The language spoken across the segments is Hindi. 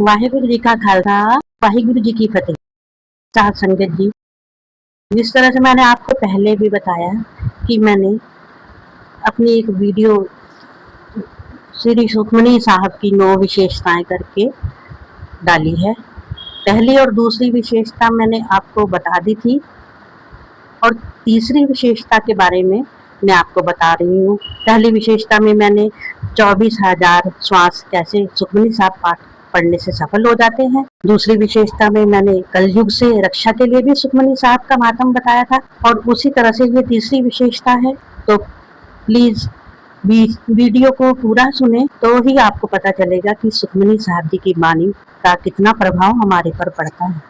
वाहिगुरु जी का खालसा, वाहिगुरु जी की फतेह। साथ संगत जी, जिस तरह से मैंने आपको पहले भी बताया कि मैंने अपनी एक वीडियो श्री सुखमनी साहब की 9 विशेषताएं करके डाली है। पहली और दूसरी विशेषता मैंने आपको बता दी थी और तीसरी विशेषता के बारे में मैं आपको बता रही हूँ। पहली विशेषता में मैंने 24,000 श्वास कैसे सुखमनी साहब पाठ पढ़ने से सफल हो जाते हैं। दूसरी विशेषता में मैंने कलयुग से रक्षा के लिए भी सुखमनी साहब का मातम बताया था और उसी तरह से ये तीसरी विशेषता है। तो प्लीज वीडियो को पूरा सुने तो ही आपको पता चलेगा कि सुखमनी साहब जी की वाणी का कितना प्रभाव हमारे पर पड़ता है।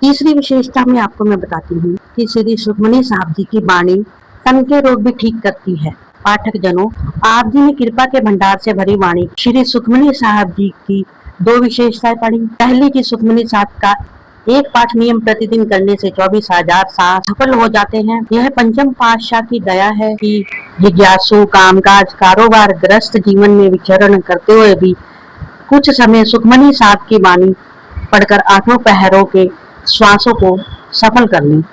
तीसरी विशेषता में आपको मैं बताती हूँ कि श्री सुखमनी साहब जी की वाणी तन के रोग भी ठीक करती है। पाठक जनों, आप जी ने कृपा के भंडार से भरी वाणी श्री सुखमनी साहब जी की 2 विशेषताएं पढ़ी। पहली की सुखमनी साहब का एक पाठ नियम प्रतिदिन करने से 24,000 साल सफल हो जाते हैं। यह पंचम पातशाह की दया है कि जिज्ञासु कामकाज कारोबार ग्रस्त जीवन में विचरण करते हुए भी कुछ समय सुखमनी साहब की वाणी पढ़कर 8 पहरों के श्वासों को सफल कर लें।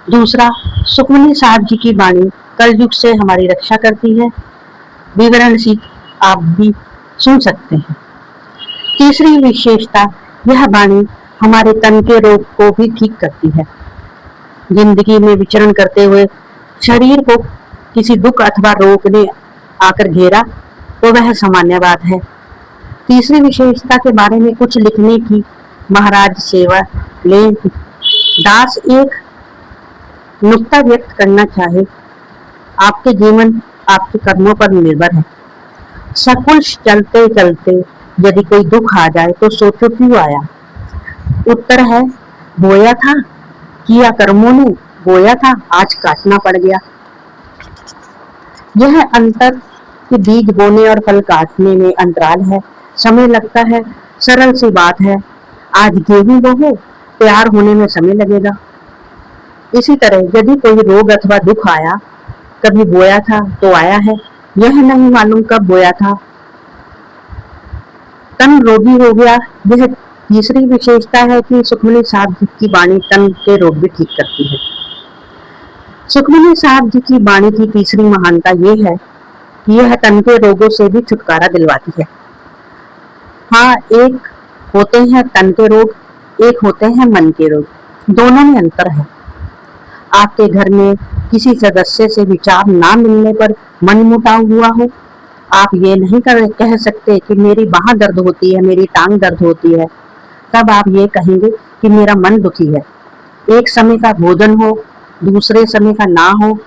दूसरा, सुखमनी साहब जी की वाणी कलयुग से हमारी रक्षा करती है। विवरण सी आप भी सुन सकते हैं। तीसरी विशेषता, यह वाणी हमारे तन के रोग को भी ठीक करती है। जिंदगी में विचरण करते हुए शरीर को किसी दुख अथवा रोग ने आकर घेरा तो वह सामान्य बात है। तीसरी विशेषता के बारे में कुछ लिखने की महाराज सेवा ले दास एक नुक्ता व्यक्त करना चाहे। आपके जीवन आपके कर्मों पर निर्भर है। सकुल चलते चलते यदि कोई दुख आ जाए तो सोचो क्यों आया। उत्तर है, बोया था, किया कर्मों ने, बोया था, आज काटना पड़ गया। यह अंतर कि बीज बोने और फल काटने में अंतराल है, समय लगता है, सरल सी बात है। आज गेहूं बोहो, तैयार होने में समय लगेगा। इसी तरह यदि कोई रोग अथवा दुख आया, कभी बोया था तो आया है, यह नहीं मालूम कब बोया था। तन रोगी हो गया। यह तीसरी विशेषता है कि सुखमनी साहब जी की वाणी तन के रोग भी ठीक करती है। सुखमनी साहब जी की वाणी की तीसरी महानता यह है कि यह तन के रोगों से भी छुटकारा दिलवाती है। हाँ, एक होते हैं तन के रोग, एक होते हैं मन के रोग, दोनों में अंतर है। आपके घर में किसी सदस्य से विचार ना मिलने पर मन मुटाव हुआ हो, आप ये नहीं कह सकते कि मेरी बाह दर्द होती है, मेरी टांग दर्द होती है। तब आप ये कहेंगे कि मेरा मन दुखी है। एक समय का भोजन हो, दूसरे समय का ना हो,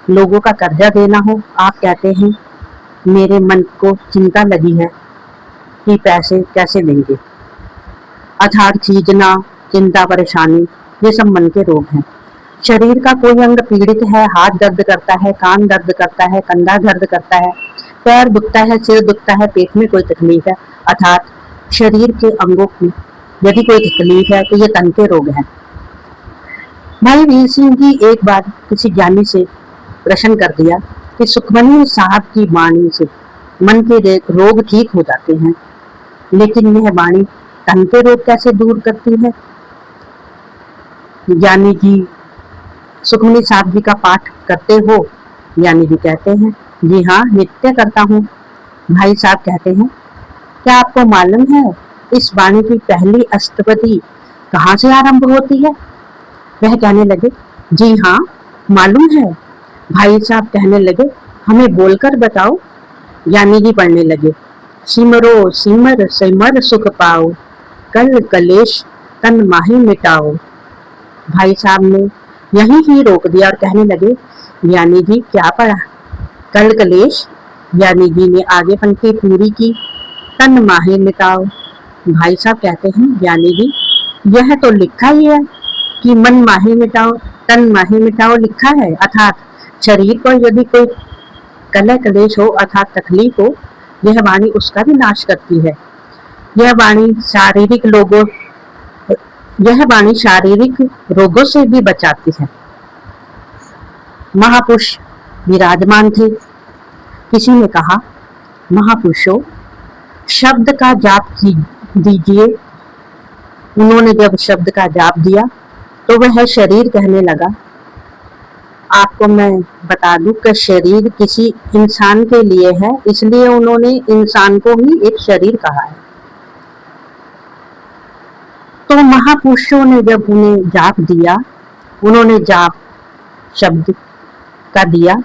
लोगों का कर्जा देना हो, आप कहते हैं मेरे मन को चिंता लगी है कि पैसे कैसे देंगे। अर्थात खींचना, चिंता, परेशानी, ये सब मन के रोग हैं। शरीर का कोई अंग पीड़ित है, हाथ दर्द करता है, कान दर्द करता है, कंधा दर्द करता है, पैर दुखता है, सिर दुखता है, पेट में कोई तकलीफ है, अर्थात शरीर के अंगों की यदि कोई तकलीफ है तो ये तन के रोग हैं। भाई वीर सिंह जी एक बार किसी ज्ञानी से प्रश्न कर दिया कि सुखमनी साहब की वाणी से मन के रोग ठीक हो जाते हैं, लेकिन यह वाणी तन के रोग कैसे दूर करती है। ज्ञानी जी सुखमनी साहब जी का पाठ करते हो? ज्ञानी जी कहते हैं, जी हाँ, नित्य करता हूँ। भाई साहब कहते हैं, क्या आपको मालूम है इस वाणी की पहली अष्टपदी कहाँ से आरंभ होती है? वह कहने लगे, जी हाँ, मालूम है। भाई साहब कहने लगे, हमें बोलकर बताओ। ज्ञानी जी पढ़ने लगे, सिमरो सिमर सिमर सुख पाओ, कल कलेश तन माही मिटाओ। भाई साहब ने यहीं ही रोक दिया और कहने लगे, ज्ञानी जी क्या पढ़ा? कल कलेश। ज्ञानी जी ने आगे पंक्ति पूरी की, तन माही मिटाओ। भाई साहब कहते हैं, ज्ञानी जी यह तो लिखा ही है कि मन माही मिटाओ, तन माही मिटाओ लिखा है, अर्थात शरीर पर यदि कोई कलह कलेश हो अर्थात तकलीफ हो, यह वाणी उसका भी नाश करती है। यह वाणी शारीरिक रोगों से भी बचाती है। महापुरुष विराजमान थे। किसी ने कहा, महापुरुषों, शब्द का जाप दीजिए। उन्होंने जब शब्द का जाप दिया तो वह शरीर कहने लगा। आपको मैं बता दूं कि शरीर किसी इंसान के लिए है, इसलिए उन्होंने इंसान को ही एक शरीर कहा है। तो महापुरुषों ने जब उन्हें जाप दिया, उन्होंने जाप शब्द का दिया,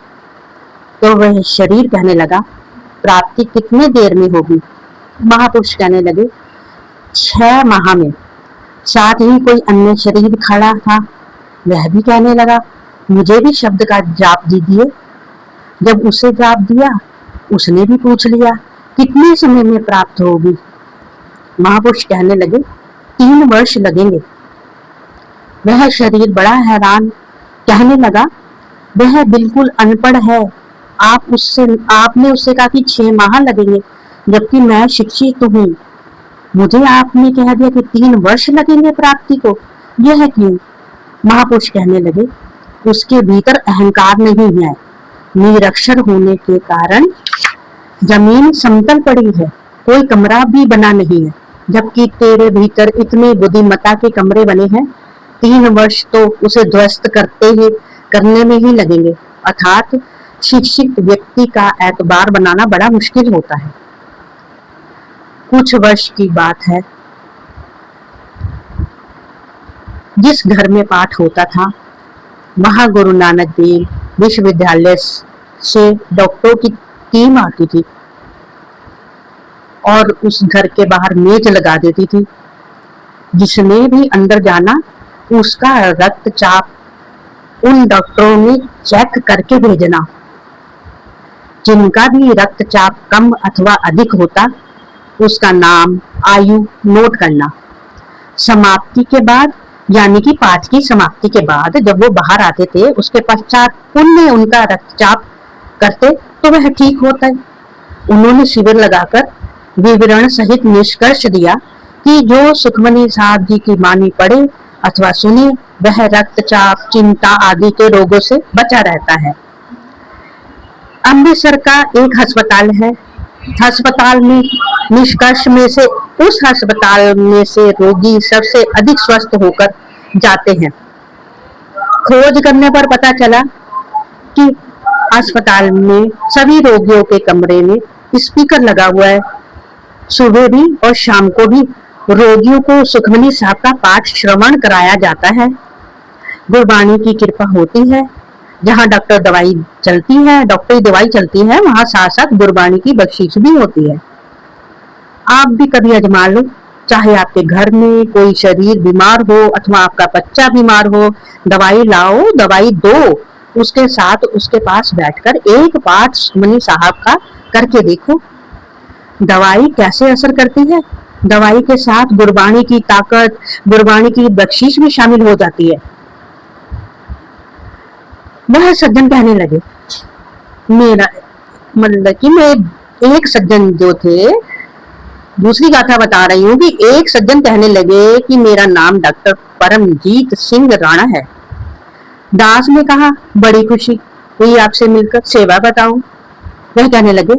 तो वह शरीर कहने लगा, प्राप्ति कितने देर में होगी? महापुरुष कहने लगे 6 माह में। साथ ही कोई अन्य शरीर खड़ा था, वह भी कहने लगा, मुझे भी शब्द का जाप दीजिए। जब उसे जाप दिया, उसने भी पूछ लिया, कितने समय में प्राप्त होगी? महापुरुष कहने लगे 3 वर्ष लगेंगे। वह शरीर बड़ा हैरान, कहने लगा, वह बिल्कुल अनपढ़ है, आपने उससे कहा कि 6 माह लगेंगे, जबकि मैं शिक्षित हूँ। मुझे आपने कह दिया कि 3 वर्ष लगेंगे प्राप्ति को, यह क्यों? महापुरुष कहने लगे, उसके भीतर अहंकार नहीं है। निरक्षर होने के कारण जमीन समतल पड़ी है, कोई कमरा भी बना नहीं है, जबकि तेरे भीतर इतने बुद्धिमत्ता के कमरे बने हैं। 3 वर्ष तो उसे ध्वस्त करने में ही लगेंगे। अर्थात शिक्षित व्यक्ति का एतबार बनाना बड़ा मुश्किल होता है। कुछ वर्ष की बात है, जिस घर में पाठ होता था, वहां गुरु नानक देव विश्वविद्यालय से डॉक्टरों की टीम आती थी और उस घर के बाहर मेज लगा देती थी। जिसने भी अंदर जाना, उसका रक्तचाप उन डॉक्टरों ने चेक करके भेजना। जिनका भी रक्तचाप कम अथवा अधिक होता, उसका नाम, आयु नोट करना। समाप्ति के बाद, यानी कि पाठ की समाप्ति के बाद जब वो बाहर आते थे, उसके पश्चात पुण्य उनका रक्तचाप करते तो वह ठीक होता है। उन्होंने शिविर लगाकर विवरण सहित निष्कर्ष दिया कि जो सुखमनी साहब जी की वाणी पढ़े अथवा सुने, वह रक्तचाप, चिंता आदि के रोगों से बचा रहता है। अमृतसर का एक अस्पताल है। अस्पताल में निष्कर्ष में से उस अस्पताल में से रोगी सबसे अधिक स्वस्थ होकर जाते हैं। खोज करने पर पता चला कि अस्पताल में सभी रोगियों के कमरे में स्पीकर लगा हुआ है। सुबह भी और शाम को भी रोगियों को सुखमनी साहब का पाठ श्रवण कराया जाता है। गुरबाणी की कृपा होती है। जहाँ डॉक्टरी दवाई चलती है, वहाँ साथ साथ गुरबाणी की बख्शीश भी होती है। आप भी कभी आजमा लो, चाहे आपके घर में कोई शरीर बीमार हो अथवा आपका बच्चा बीमार हो, दवाई लाओ, दवाई दो, उसके साथ उसके पास बैठकर एक पाठ सुखमनी साहब का करके देखो। दवाई कैसे असर करती है? दवाई के साथ गुरबाणी की ताकत, गुरबाणी की बख्शीश भी शामिल हो जाती है। वह सज्जन कहने लगे, मेरा मतलब कि मैं एक सज्जन जो थे, दूसरी गाथा बता रही हूँ कि एक सज्जन कहने लगे कि मेरा नाम डॉक्टर परमजीत सिंह राणा है। दास ने कहा, बड़ी खुशी हुई आपसे मिलकर, सेवा बताओ। वह कहने लगे,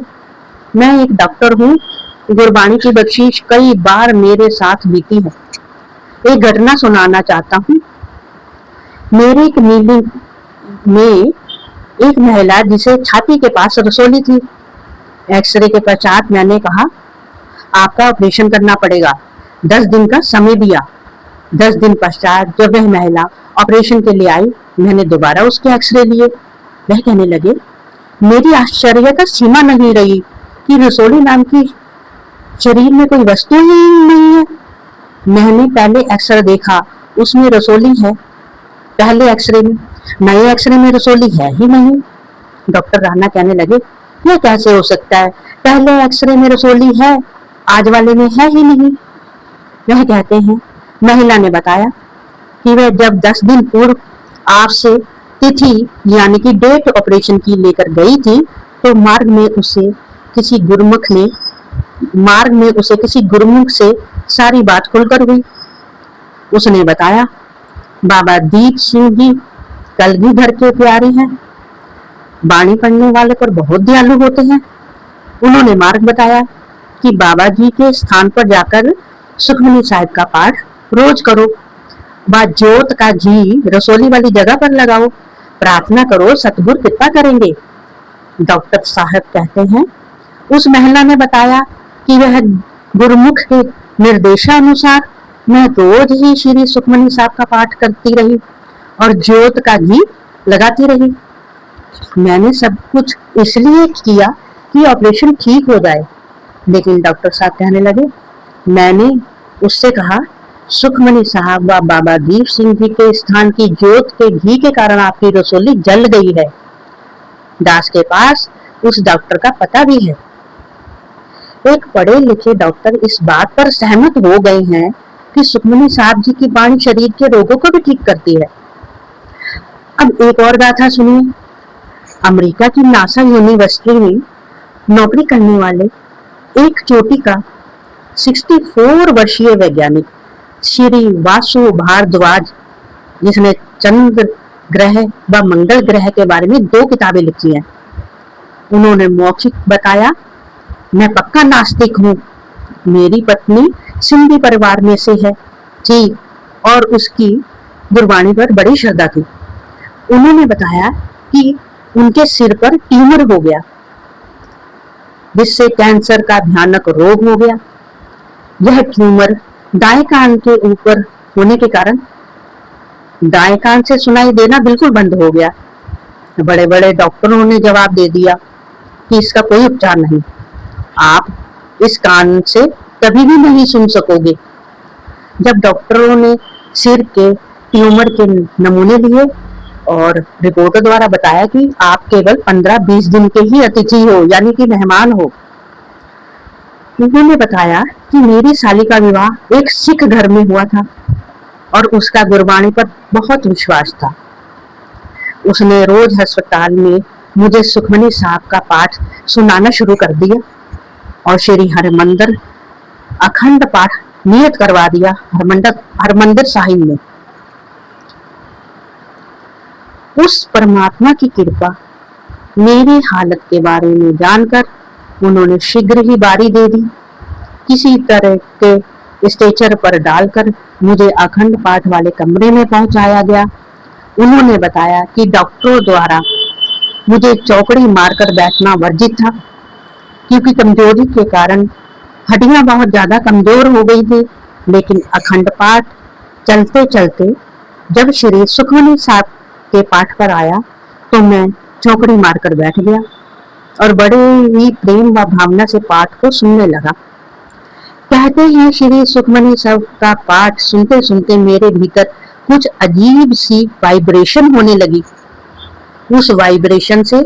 मैं एक डॉक्टर हूँ, गुरबाणी की बख्शीश कई बार मेरे साथ बीती है। एक घटना सुनाना चाहता हूँ। मेरे क्लिनिक में एक महिला जिसे छाती के पास रसोली थी। एक्सरे के पश्चात मैंने कहा, आपका ऑपरेशन करना पड़ेगा। 10 दिन का समय दिया। 10 दिन पश्चात जब वह महिला ऑपरेशन के लिए आई, मैंने दोबारा उसके एक्सरे लिए। वह कहने लगे, मेरी आश्चर्य का सीमा नहीं रही कि रसोली नाम की शरीर में कोई वस्तु ही नहीं है। मैंने पहले एक्सरे देखा, उसमें रसोली है। पहले एक्सरे में, नए एक्सरे में रसोली है ही नहीं। डॉक्टर राणा कहने लगे, यह कैसे हो सकता है? पहले एक्सरे में रसोली है, आज वाले में है ही नहीं। वह कहते हैं, महिला ने बताया कि वह जब 10 दिन पूर्व आपसे तिथि यानी कि डेट ऑपरेशन की लेकर गई थी, तो मार्ग में उसे किसी गुरुमुख से सारी बात खुलकर हुई। उसने बताया, बाबा दीप सिंह जी कलगीधर के प्यारे हैं, बाणी पढ़ने वाले पर बहुत दयालु होते हैं। उन्होंने मार्ग बताया कि बाबा जी के स्थान पर जाकर सुखमनी साहिब का पाठ रोज करो, व ज्योत का घी रसोली वाली जगह पर लगाओ, प्रार्थना करो, सतगुरु कृपा करेंगे। डॉक्टर साहब कहते हैं, उस महिला ने बताया कि वह गुरुमुख के निर्देशानुसार मैं रोज ही श्री सुखमनी साहब का पाठ करती रही और ज्योत का घी लगाती रही। मैंने सब कुछ इसलिए किया कि ऑपरेशन ठीक हो जाए। लेकिन डॉक्टर साहब कहने लगे, मैंने उससे कहा, सुखमनी साहब व बाबा दीप सिंह जी के स्थान की ज्योत के घी के कारण आपकी रसोली जल गई है। दास के पास उस डॉक्टर का पता भी है। एक पढ़े लिखे डॉक्टर इस बात पर सहमत हो गए हैं कि सुखमनी साहब जी की वाणी शरीर के रोगों को भी ठीक करती है। अब एक और गाथा सुनिए। अमेरिका की नासा यूनिवर्सिटी में नौकरी करने वाले एक चोटी का 64 वर्षीय वैज्ञानिक श्री वासु भारद्वाज, जिसने चंद्र ग्रह व मंगल ग्रह के बारे में 2 किताबें लिखी हैं, उन्होंने मौखिक बताया, मैं पक्का नास्तिक हूँ। मेरी पत्नी सिंधी परिवार में से है जी और उसकी गुरबाणी पर बड़ी श्रद्धा थी। उन्होंने बताया कि उनके सिर पर ट्यूमर हो गया, जिससे कैंसर का भयानक रोग हो गया। यह ट्यूमर दाएं कान के ऊपर होने के कारण दाएं कान से सुनाई देना बिल्कुल बंद हो गया। बड़े बड़े डॉक्टरों ने जवाब दे दिया कि इसका कोई उपचार नहीं, आप इस कान से कभी भी नहीं सुन सकोगे। जब डॉक्टरों ने सिर के ट्यूमर के नमूने लिए और रिपोर्ट द्वारा बताया कि आप केवल 15-20 दिन के ही अतिथि हो, यानी कि मेहमान हो, उन्होंने बताया कि मेरी साली का विवाह एक सिख घर में हुआ था और उसका गुरबाणी पर बहुत विश्वास था। उसने रोज अस्पताल में मुझे सुखमनी साहब का पाठ सुनाना शुरू कर दिया और श्री हरमंदिर अखंड पाठ नियत करवा दिया हरमंदिर साहिब में। उस परमात्मा की कृपा, मेरी हालत के बारे में जानकर उन्होंने शीघ्र ही बारी दे दी। किसी तरह के स्ट्रेचर पर डालकर मुझे अखंड पाठ वाले कमरे में पहुंचाया गया। उन्होंने बताया कि डॉक्टरों द्वारा मुझे चौकड़ी मारकर बैठना वर्जित था, क्योंकि कमजोरी के कारण हड्डियां बहुत ज्यादा कमजोर हो गई थी। लेकिन अखंड पाठ चलते चलते जब श्री सुखमनी साहब के पाठ पर आया तो मैं चौकड़ी मारकर बैठ गया और बड़े ही प्रेम व भावना से पाठ को सुनने लगा। कहते हैं, श्री सुखमनी साहब का पाठ सुनते सुनते मेरे भीतर कुछ अजीब सी वाइब्रेशन होने लगी। उस वाइब्रेशन से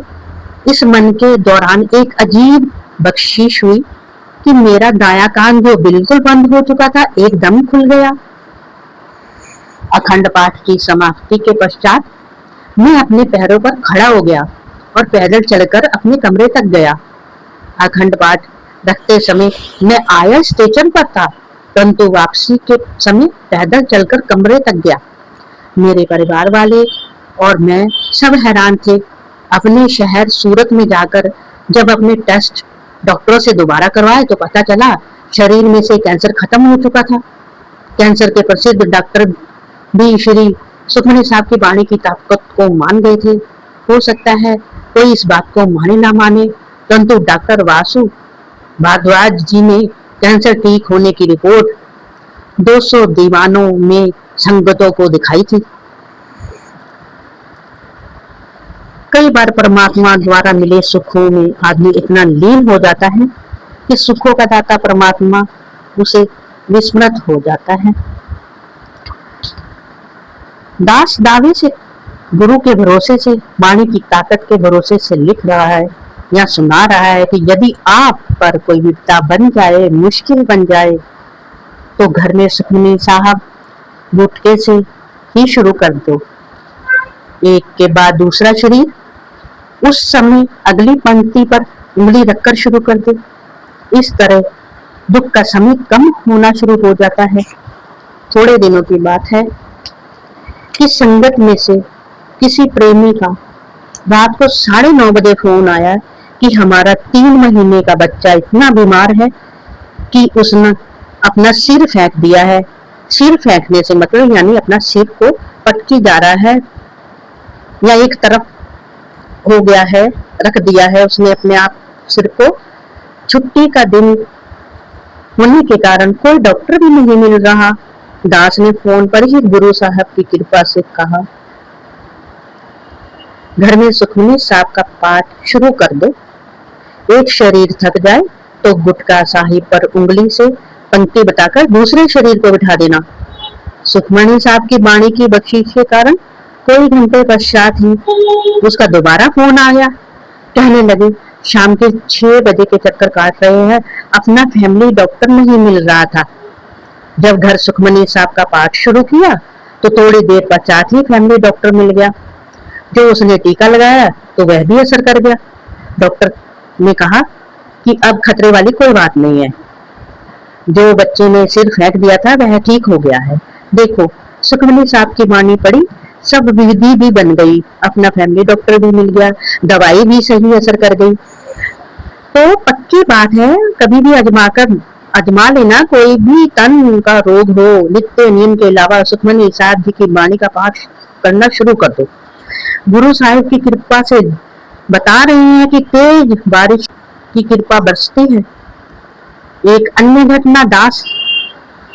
इस मन के दौरान एक अजीब बख्शीश हुई कि मेरा दायां कान जो बिल्कुल बंद हो चुका था एकदम खुल गया। अखंड पाठ की समाप्ति के पश्चात मैं अपने पैरों पर खड़ा हो गया और पैदल चलकर अपने कमरे तक गया। अखंड पाठ रखते समय मैं आया स्टेशन पर था, परंतु वापसी के समय पैदल चलकर कमरे तक गया। मेरे परिवार वाले और मैं सब हैरान थे। अपने शहर सूरत में जाकर जब अपने टेस्ट डॉक्टरों से दोबारा करवाए तो पता चला शरीर में से कैंसर खत्म हो चुका था। कैंसर के प्रसिद्ध डॉक्टर भी श्री सुखमनी साहब की वाणी की ताकत को मान गए थे। हो सकता है कोई इस बात को माने ना माने, परंतु डॉक्टर वासु भारद्वाज जी ने कैंसर ठीक होने की रिपोर्ट 200 दीवानों में संगतों को दिखाई थी। कई बार परमात्मा द्वारा मिले सुखों में आदमी इतना लीन हो जाता है कि सुखों का दाता परमात्मा उसे विस्मृत हो जाता है। दास दावे से, गुरु के भरोसे से, वाणी की ताकत के भरोसे से लिख रहा है या सुना रहा है कि यदि आप पर कोई विपदा बन जाए, मुश्किल बन जाए, तो घर में सुखमनी साहब गुटके से ही शुरू कर दो, एक के बाद दूसरा शरीर उस समय अगली पंक्ति पर उंगली रखकर शुरू कर दे। इस तरह दुख का समय कम होना शुरू हो जाता है। थोड़े दिनों की बात है कि संगत में से किसी प्रेमी का रात को 9:30 बजे फोन आया कि हमारा 3 महीने का बच्चा इतना बीमार है कि उसने अपना सिर फेंक दिया है। सिर फेंकने से मतलब यानी अपना सिर को पटकी जा रहा है या एक तरफ हो गया है, रख दिया है उसने अपने आप सिर को। छुट्टी का दिन होने के कारण कोई डॉक्टर भी नहीं मिल रहा। दास ने फोन पर ही गुरु साहब की कृपा से कहा, घर में सुखमनी साहब का पाठ शुरू कर दो। एक शरीर थक जाए तो गुटका साहिब पर उंगली से पंक्ति बताकर दूसरे शरीर को बिठा देना। सुखमनी साहब की वाणी की बख्शीश के कारण कोई घंटे पश्चात ही उसका दोबारा फोन आया। कहने लगे, शाम के 6 बजे के चक्कर काट रहे हैं, अपना फैमिली डॉक्टर नहीं मिल रहा था। जब घर सुखमनी साहब का पाठ शुरू किया तो थोड़ी देर पश्चात ही फैमिली डॉक्टर मिल गया। जो उसने टीका लगाया तो वह भी असर कर गया। डॉक्टर ने कहा कि अब खतरे वाली कोई बात नहीं है। जो बच्चे ने सिर फेंक दिया था वह ठीक हो गया है। देखो, सुखमनी साहब की वाणी पड़ी, सब विधि भी बन गई, अपना फैमिली डॉक्टर भी मिल गया, दवाई भी सही असर कर गई। तो पक्की बात है, कभी भी आजमा लेना। कोई भी तन का रोग हो, नित्य नियम के अलावा सुखमनी साहब जी की वाणी का पाठ करना शुरू कर दो। गुरु साहिब की कृपा से बता रहे हैं कि तेज बारिश की कृपा बरसती है। एक अन्य घटना दास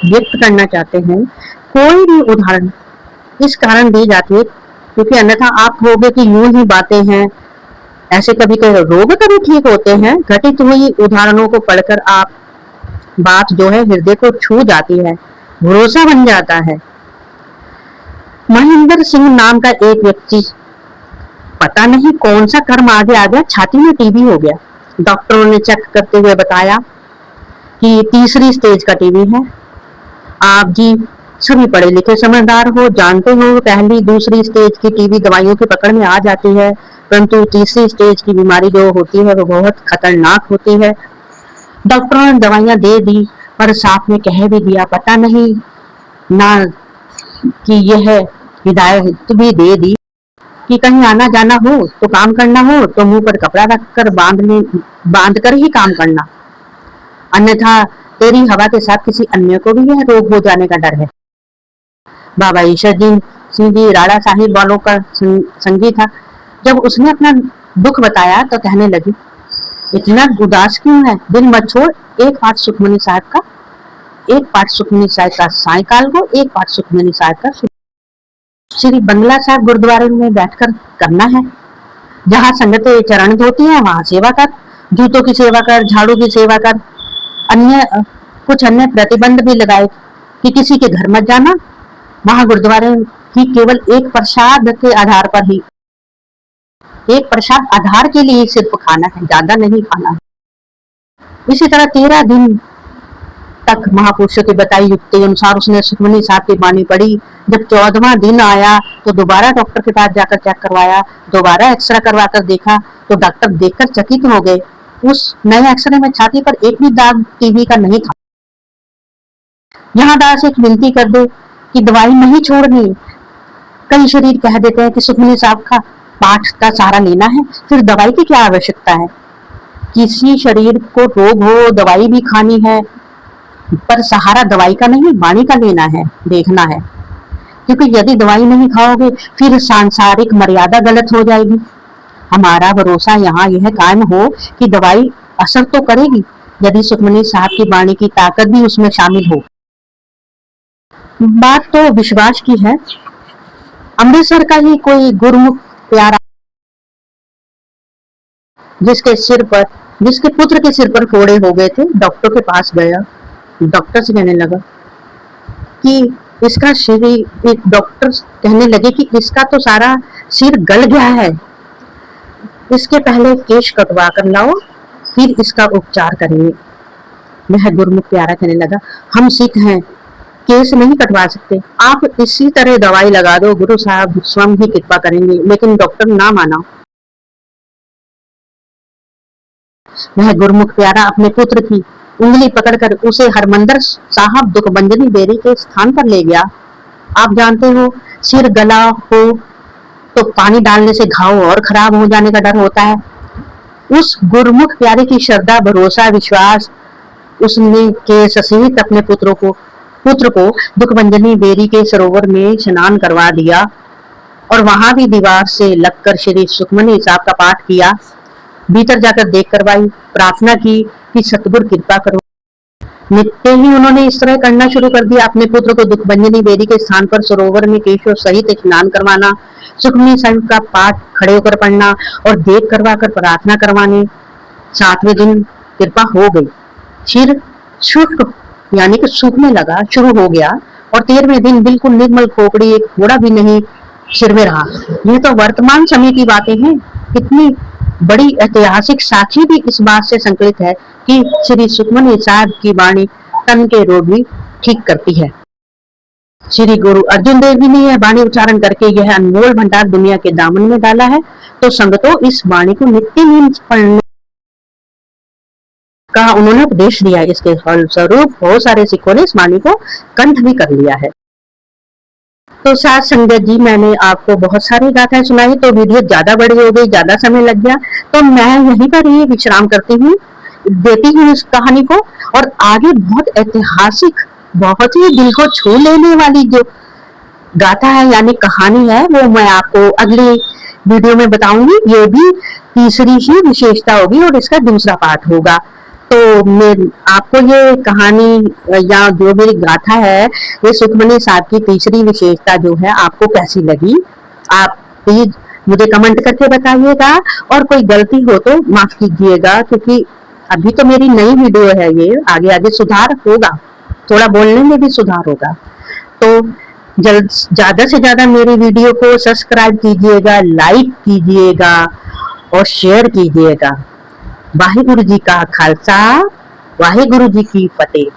व्यक्त करना चाहते हैं। कोई भी उदाहरण इस कारण दी जाती है क्योंकि अन्यथा आप कहोगे कि यूं ही बातें हैं, ऐसे कभी कभी रोग कभी ठीक होते हैं। घटित हुई उदाहरणों को पढ़कर आप बात जो है हृदय को छू जाती है, भरोसा बन जाता है। महेंद्र सिंह नाम का एक व्यक्ति, पता नहीं कौन सा कर्म आगे आ गया, छाती में टीबी हो गया। डॉक्टरों ने चेक करते हुए बताया कि 3री स्टेज का टीबी है। आप जी सभी पढ़े लिखे समझदार हो, जानते हो पहली 2री स्टेज की टीबी दवाइयों की पकड़ में आ जाती है, परंतु 3री स्टेज की बीमारी जो होती है वो बहुत खतरनाक होती है। डॉक्टरों ने दवाइयां दे दी पर साथ में कह भी दिया, पता नहीं ना कि यह हिदायत भी दे दी कि कहीं आना जाना हो तो काम करना हो तो मुंह पर कपड़ा रखकर बांध कर ही काम करना, अन्यथा तेरी हवा के साथ किसी अन्य को भी यह रोग हो जाने का डर है। बाबा ईश्वर सिंह जी राणा साहिब वालों का संगी था। जब उसने अपना दुख बताया तो कहने लगी, इतना उदास क्यों है, दिल मत छोड़। एक पाठ सुखमनी साहब का सायकाल को, एक पाठ सुखमनी साहब का श्री बंगला साहब गुरुद्वारे में बैठकर करना है। जहाँ संगत चरण धोती है वहां सेवा कर, जूतों की सेवा कर, झाड़ू की सेवा कर। कुछ अन्य प्रतिबंध भी लगाए कि किसी के घर मत जाना, वहां गुरुद्वारे ही केवल एक प्रसाद के आधार पर ही, एक प्रसाद आधार के लिए सिर्फ खाना है, ज्यादा नहीं खाना है। इसी तरह 13 दिन तक महापुरुषों की बताई युक्ति अनुसार उसने सुखमनी साहब की वाणी पढ़ी। जब 14वां दिन आया तो दोबारा डॉक्टर के पास जाकर चेक करवाया, दोबारा एक्सरे करवा कर देखा तो डॉक्टर देखकर चकित हो गए। उस नए एक्सरे में छाती पर एक भी दाग टीबी का नहीं था। यहाँ दास एक विनती कर दे कि दवाई नहीं छोड़नी। कई शरीर कह देते हैं कि सुखमनी साहब का पाठ का सहारा लेना है, फिर दवाई की क्या आवश्यकता है। किसी शरीर को रोग हो, दवाई भी खानी है, पर सहारा दवाई का नहीं वाणी का लेना है, देखना है। क्योंकि यदि दवाई नहीं खाओगे फिर सांसारिक मर्यादा गलत हो जाएगी। हमारा भरोसा यहाँ यह कायम हो कि दवाई असर तो करेगी यदि सुखमनी साहब की वाणी की ताकत भी उसमें शामिल हो। बात तो विश्वास की है। अमृतसर का ही कोई गुरमुख प्यारा, जिसके पुत्र के सिर पर फोड़े हो गए थे, डॉक्टर के पास गया। डॉक्टर से कहने लगा कि इसका शरीर, डॉक्टर कहने लगे कि इसका तो सारा सिर गल गया है, इसके पहले केश कटवा कर लाओ, फिर इसका उपचार करेंगे। वह गुरमुख प्यारा कहने लगा, हम सिख हैं, केस नहीं कटवा सकते, आप इसी तरह दवाई लगा दो, गुरु साहब स्वयं ही कृपा करेंगे। लेकिन डॉक्टर ना माना। वह गुरमुख प्यारा अपने पुत्र की उंगली पकड़कर उसे हरमंदर साहब दुखभंजनी बेरी के स्थान पर ले गया। आप जानते हो, सिर गला हो तो पानी डालने से घाव और खराब हो जाने का डर होता है। उस गुरमुख प्यारे की श्रद्धा, भरोसा, विश्वास उसने के सहित अपने पुत्र को दुखभंजनी बेरी के सरोवर में स्नान करवा दिया और वहां भी दीवार से लगकर श्री सुखमनी साहब का पाठ किया। भीतर जाकर देख करवाई, प्रार्थना की कि सतगुरु कृपा करो। नित्य ही उन्होंने इस तरह करना शुरू कर दिया। अपने पुत्र को दुखभंजनी बेरी के स्थान पर सरोवर में केशव सहित स्नान करवाना, सुखमनी साहिब का पाठ खड़े होकर पढ़ना और देख करवा कर प्रार्थना करवाने। 7वें दिन कृपा हो गई, सिर शुष्क यानी कि सूखने लगा, शुरू हो गया और 13वें दिन बिल्कुल निर्मल खोपड़ी, एक फोड़ा भी नहीं सिर में रहा। ये तो वर्तमान समय की बातें हैं। कितनी बड़ी ऐतिहासिक साक्षी भी इस बात से संकलित है कि श्री सुखमनी साहब की वाणी तन के रोग भी ठीक करती है। श्री गुरु अर्जुन देव जी ने यह वाणी उच्चारण करके यह अनमोल भंडार दुनिया के दामन में डाला है। तो संगतों, इस वाणी को नित्य नींद पढ़ने का उन्होंने उपदेश दिया। इसके फलस्वरूप बहुत सारे सिखों ने इस वाणी को कंठ भी कर लिया है। तो साथ संगत जी, मैंने आपको बहुत सारी गाथाएं सुनाई, तो वीडियो ज्यादा बड़ी हो गई, ज्यादा समय लग गया, तो मैं यहीं पर ही विश्राम करती हूँ, देती हूँ इस कहानी को। और आगे बहुत ऐतिहासिक, बहुत ही दिल को छू लेने वाली जो गाथा है यानी कहानी है, वो मैं आपको अगले वीडियो में बताऊंगी। ये भी तीसरी ही विशेषता होगी और इसका दूसरा पार्ट होगा। तो मैं आपको ये कहानी या जो मेरी गाथा है, ये सुखमनी साहब की तीसरी विशेषता जो है, आपको कैसी लगी, आप प्लीज मुझे कमेंट करके बताइएगा। और कोई गलती हो तो माफ कीजिएगा, क्योंकि अभी तो मेरी नई वीडियो है, ये आगे आगे सुधार होगा, थोड़ा बोलने में भी सुधार होगा। तो जल्द ज्यादा से ज्यादा मेरी वीडियो को सब्सक्राइब कीजिएगा, लाइक कीजिएगा और शेयर कीजिएगा। वाहिगुरु जी का खालसा, वाहिगुरु जी की फतेह।